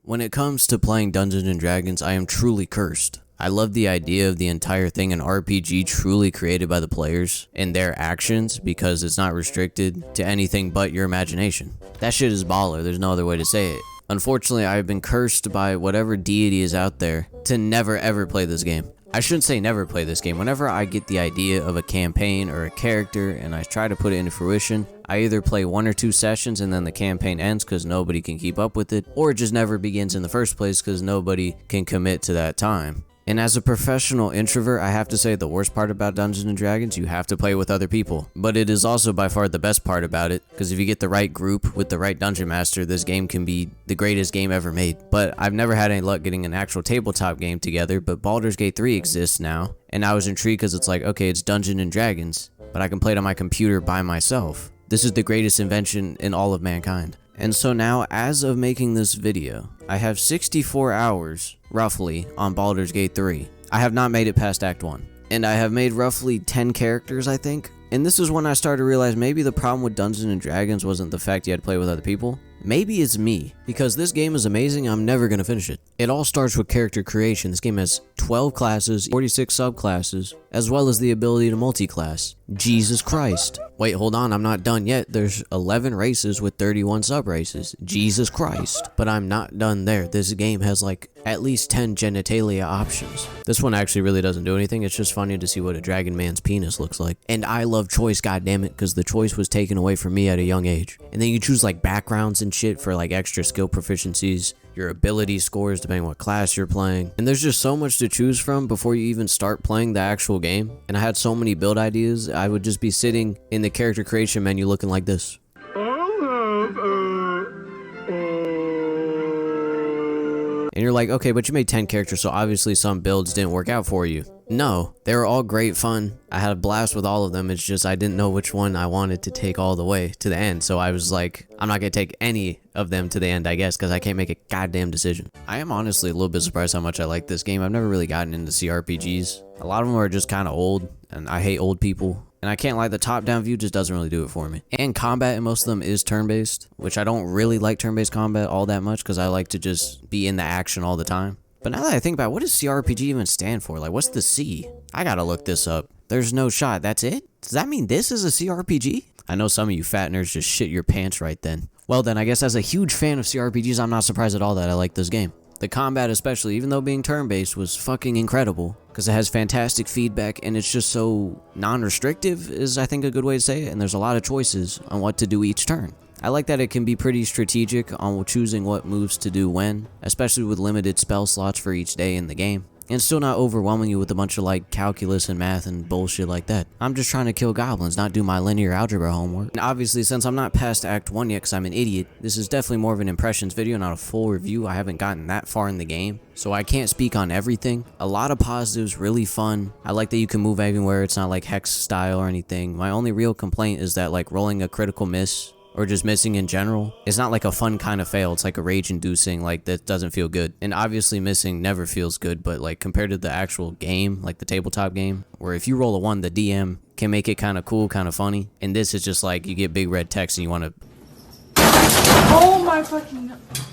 When it comes to playing Dungeons and Dragons, I am truly cursed. I love the idea of the entire thing an RPG truly created by the players and their actions because it's not restricted to anything but your imagination. That shit is baller, there's no other way to say it. Unfortunately, I've been cursed by whatever deity is out there to never ever play this game. I shouldn't say never play this game. Whenever I get the idea of a campaign or a character and I try to put it into fruition, I either play 1 or 2 sessions and then the campaign ends because nobody can keep up with it, or it just never begins in the first place because nobody can commit to that time. And as a professional introvert, I have to say the worst part about Dungeons & Dragons, you have to play with other people. But it is also by far the best part about it, because if you get the right group with the right dungeon master, this game can be the greatest game ever made. But I've never had any luck getting an actual tabletop game together, but Baldur's Gate 3 exists now, and I was intrigued because it's like, okay, it's Dungeons & Dragons, but I can play it on my computer by myself. This is the greatest invention in all of mankind. And so now, as of making this video, I have 64 hours, roughly, on Baldur's Gate 3. I have not made it past Act 1. And I have made roughly 10 characters, I think. And this is when I started to realize maybe the problem with Dungeons & Dragons wasn't the fact you had to play with other people. Maybe it's me, because this game is amazing, I'm never going to finish it. It all starts with character creation. This game has 12 classes, 46 subclasses, as well as the ability to multi-class. Jesus Christ. Wait, hold on, I'm not done yet. There's 11 races with 31 sub-races. Jesus Christ. But I'm not done there. This game has like at least 10 genitalia options. This one actually really doesn't do anything. It's just funny to see what a dragon man's penis looks like. And I love choice, goddammit, because the choice was taken away from me at a young age. And then you choose like backgrounds and shit for like extra skill proficiencies, your ability scores depending on what class you're playing, and there's just so much to choose from before you even start playing the actual game. And I had so many build ideas, I would just be sitting in the character creation menu looking like this. And you're like, okay, but you made 10 characters, so obviously some builds didn't work out for you. No, they were all great fun. I had a blast with all of them. It's just I didn't know which one I wanted to take all the way to the end. So I was like, I'm not going to take any of them to the end, I guess, because I can't make a goddamn decision. I am honestly a little bit surprised how much I like this game. I've never really gotten into CRPGs. A lot of them are just kind of old, and I hate old people. And I can't lie, the top-down view just doesn't really do it for me. And combat in most of them is turn-based, which I don't really like turn-based combat all that much because I like to just be in the action all the time. But now that I think about it, what does CRPG even stand for? Like, what's the C? I gotta look this up. There's no shot. That's it? Does that mean this is a CRPG? I know some of you fat nerds just shit your pants right then. Well then, I guess as a huge fan of CRPGs, I'm not surprised at all that I like this game. The combat especially, even though being turn-based, was fucking incredible because it has fantastic feedback and it's just so non-restrictive is I think a good way to say it, and there's a lot of choices on what to do each turn. I like that it can be pretty strategic on choosing what moves to do when, especially with limited spell slots for each day in the game, and still not overwhelming you with a bunch of like calculus and math and bullshit like that. I'm just trying to kill goblins, not do my linear algebra homework. And obviously, since I'm not past Act 1 yet because I'm an idiot, this is definitely more of an impressions video, not a full review. I haven't gotten that far in the game, so I can't speak on everything. A lot of positives, really fun. I like that you can move everywhere. It's not like Hex style or anything. My only real complaint is that like rolling a critical miss or just missing in general, it's not like a fun kind of fail. It's like a rage-inducing, like that doesn't feel good. And obviously missing never feels good, but like compared to the actual game, like the tabletop game, where if you roll a 1, the DM can make it kind of cool, kind of funny. And this is just like you get big red text and you want to... Oh my fucking...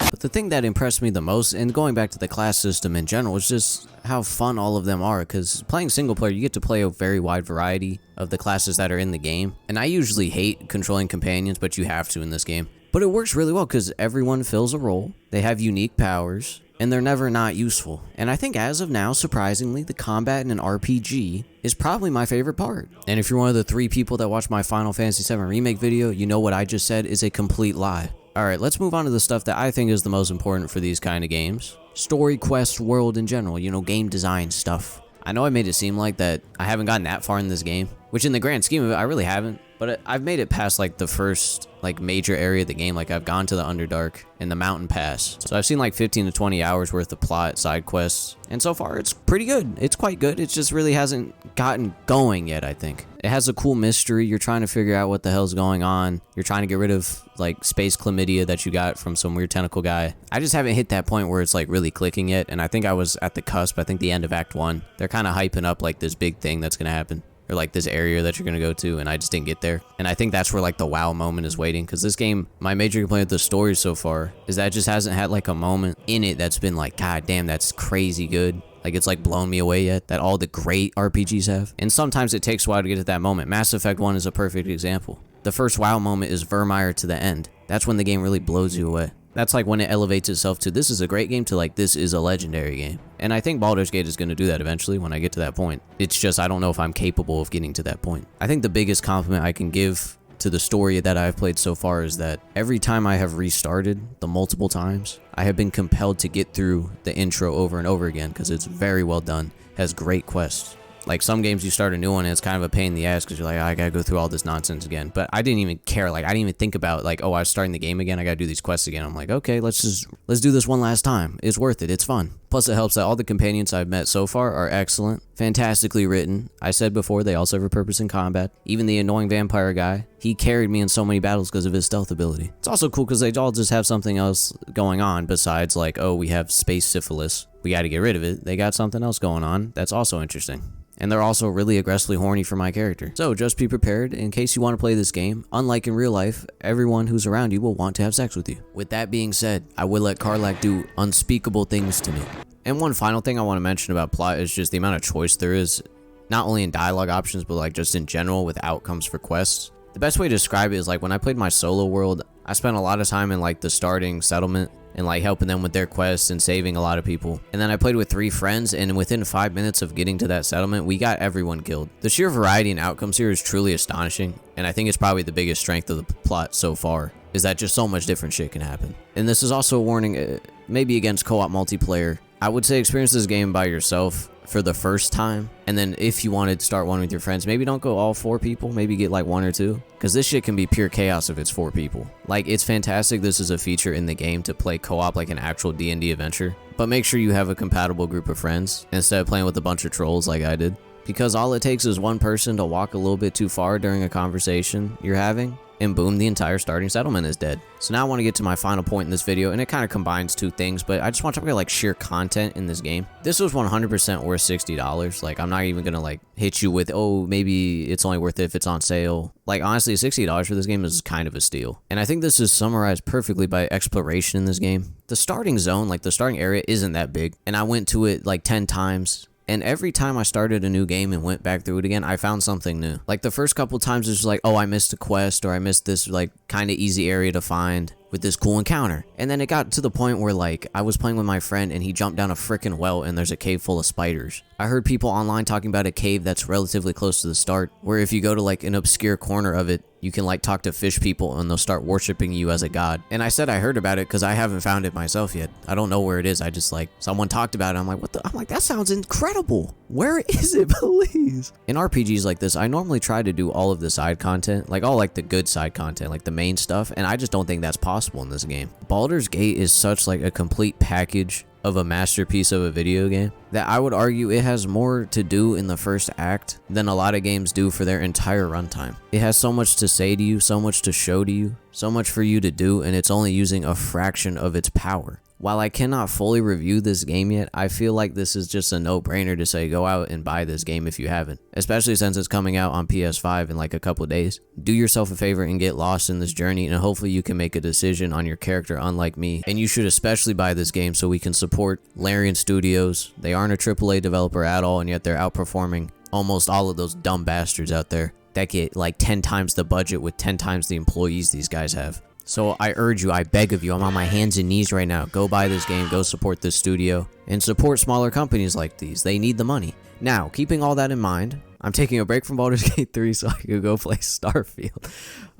But the thing that impressed me the most, and going back to the class system in general, is just how fun all of them are, because playing single player, you get to play a very wide variety of the classes that are in the game. And I usually hate controlling companions, but you have to in this game. But it works really well because everyone fills a role, they have unique powers, and they're never not useful. And I think as of now, surprisingly, the combat in an RPG is probably my favorite part. And if you're one of the 3 people that watched my Final Fantasy VII Remake video, you know what I just said is a complete lie. Alright, let's move on to the stuff that I think is the most important for these kind of games. Story, quest, world in general, you know, game design stuff. I know I made it seem like that I haven't gotten that far in this game, which in the grand scheme of it, I really haven't. But I've made it past like the first like major area of the game. Like I've gone to the Underdark and the Mountain Pass. So I've seen like 15 to 20 hours worth of plot, side quests. And so far it's pretty good. It's quite good. It just really hasn't gotten going yet, I think. It has a cool mystery. You're trying to figure out what the hell's going on. You're trying to get rid of like space chlamydia that you got from some weird tentacle guy. I just haven't hit that point where it's like really clicking yet. And I think I was at the cusp. I think the end of Act 1. They're kind of hyping up like this big thing that's going to happen. or like this area that you're gonna go to, and I just didn't get there. And I think that's where like the wow moment is waiting, because this game, my major complaint with the story so far is that it just hasn't had like a moment in it that's been like, god damn, that's crazy good. Like, it's like blown me away yet, that all the great RPGs have. And sometimes it takes a while to get to that moment. Mass Effect 1 is a perfect example. The first wow moment is Vermeer to the end. That's when the game really blows you away. That's like when it elevates itself to, this is a great game, to like, this is a legendary game. And I think Baldur's Gate is going to do that eventually when I get to that point. It's just, I don't know if I'm capable of getting to that point. I think the biggest compliment I can give to the story that I've played so far is that every time I have restarted, the multiple times, I have been compelled to get through the intro over and over again, because it's very well done, has great quests. Like, some games you start a new one and it's kind of a pain in the ass because you're like, oh, I gotta go through all this nonsense again. But I didn't even care. Like, I didn't even think about like, oh, I was starting the game again, I gotta do these quests again. I'm like, okay, let's do this one last time. It's worth it. It's fun. Plus, it helps that all the companions I've met so far are excellent, fantastically written. I said before, they all serve a purpose in combat. Even the annoying vampire guy, he carried me in so many battles because of his stealth ability. It's also cool because they all just have something else going on besides like, oh, we have space syphilis, we gotta get rid of it. They got something else going on that's also interesting. And they're also really aggressively horny for my character. So just be prepared in case you want to play this game. Unlike in real life, everyone who's around you will want to have sex with you. With that being said, I will let Karlach do unspeakable things to me. And one final thing I want to mention about plot is just the amount of choice there is, not only in dialogue options, but like just in general with outcomes for quests. The best way to describe it is like when I played my solo world, I spent a lot of time in like the starting settlement and like helping them with their quests and saving a lot of people. And then I played with 3 friends, and within 5 minutes of getting to that settlement, we got everyone killed. The sheer variety and outcomes here is truly astonishing, and I think it's probably the biggest strength of the plot so far, is that just so much different shit can happen. And this is also a warning, maybe against co-op multiplayer. I would say experience this game by yourself for the first time, and then if you wanted to start one with your friends, maybe don't go all 4 people, maybe get like 1 or 2, because this shit can be pure chaos if it's 4 people. Like, it's fantastic this is a feature in the game to play co-op like an actual D&D adventure, but make sure you have a compatible group of friends instead of playing with a bunch of trolls like I did, because all it takes is one person to walk a little bit too far during a conversation you're having, and boom, the entire starting settlement is dead. So now I want to get to my final point in this video, and it kind of combines 2 things, but I just want to talk about like sheer content in this game. This was 100% worth $60. Like, I'm not even gonna like hit you with, oh, maybe it's only worth it if it's on sale. Like, honestly, $60 for this game is kind of a steal. And I think this is summarized perfectly by exploration in this game. The starting zone, like the starting area, isn't that big, and I went to it like 10 times. And every time I started a new game and went back through it again, I found something new. Like, the first couple times, it's like, oh, I missed a quest, or I missed this, like, kind of easy area to find with this cool encounter. And then it got to the point where, like, I was playing with my friend, and he jumped down a freaking well, and there's a cave full of spiders. I heard people online talking about a cave that's relatively close to the start, where if you go to, like, an obscure corner of it, you can like talk to fish people and they'll start worshiping you as a god. And I said I heard about it because I haven't found it myself yet. I don't know where it is. I just like, someone talked about it. I'm like, what the? I'm like, that sounds incredible. Where is it, please? In RPGs like this, I normally try to do all of the side content, like all like the good side content, like the main stuff. And I just don't think that's possible in this game. Baldur's Gate is such like a complete package of a masterpiece of a video game that I would argue it has more to do in the first act than a lot of games do for their entire runtime. It has so much to say to you, so much to show to you, so much for you to do, and it's only using a fraction of its power. While I cannot fully review this game yet, I feel like this is just a no-brainer to say go out and buy this game if you haven't, especially since it's coming out on PS5 in like a couple days. Do yourself a favor and get lost in this journey, and hopefully you can make a decision on your character unlike me. And you should especially buy this game so we can support Larian Studios. They aren't a AAA developer at all, and yet they're outperforming almost all of those dumb bastards out there that get like 10 times the budget with 10 times the employees these guys have. So I urge you, I beg of you, I'm on my hands and knees right now. Go buy this game, go support this studio, and support smaller companies like these. They need the money. Now, keeping all that in mind, I'm taking a break from Baldur's Gate 3 so I can go play Starfield.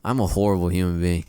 I'm a horrible human being.